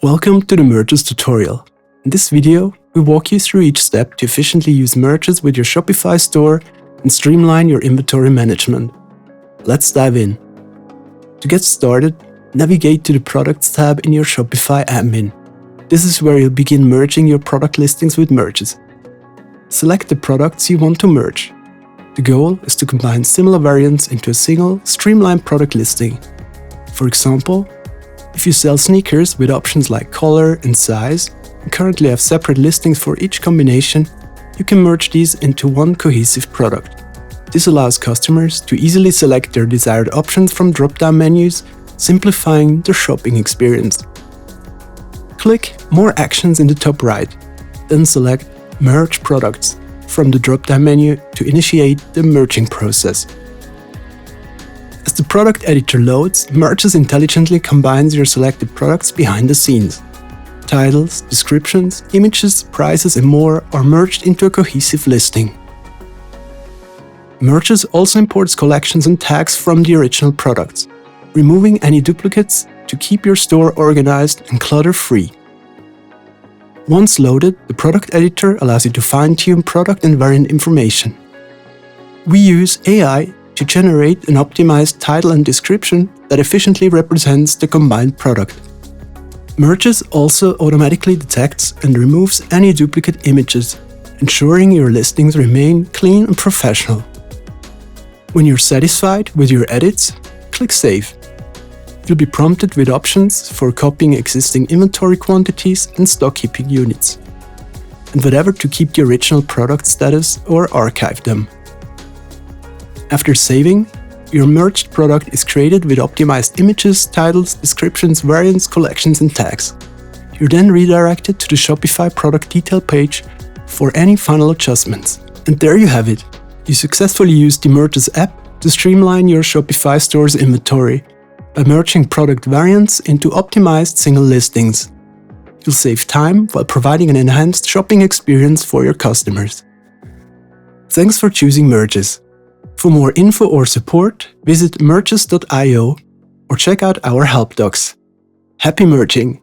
Welcome to the Merges tutorial. In this video, we walk you through each step to efficiently use merges with your Shopify store and streamline your inventory management. Let's dive in. To get started, navigate to the Products tab in your Shopify admin. This is where you'll begin merging your product listings with merges. Select the products you want to merge. The goal is to combine similar variants into a single, streamlined product listing. For example, if you sell sneakers with options like color and size, and currently have separate listings for each combination, you can merge these into one cohesive product. This allows customers to easily select their desired options from drop-down menus, simplifying the shopping experience. Click More Actions in the top right, then select Merge Products from the drop-down menu to initiate the merging process. As the product editor loads, Merges intelligently combines your selected products behind the scenes. Titles, descriptions, images, prices and more are merged into a cohesive listing. Merges also imports collections and tags from the original products, removing any duplicates to keep your store organized and clutter-free. Once loaded, the product editor allows you to fine-tune product and variant information. We use AI to generate an optimized title and description that efficiently represents the combined product. Merges also automatically detects and removes any duplicate images, ensuring your listings remain clean and professional. When you're satisfied with your edits, click Save. You'll be prompted with options for copying existing inventory quantities and stock keeping units, and whatever to keep the original product status or archive them. After saving, your merged product is created with optimized images, titles, descriptions, variants, collections, and tags. You're then redirected to the Shopify product detail page for any final adjustments. And there you have it. You successfully used the Merges app to streamline your Shopify store's inventory by merging product variants into optimized single listings. You'll save time while providing an enhanced shopping experience for your customers. Thanks for choosing Merges. For more info or support, visit merges.io or check out our help docs. Happy merging!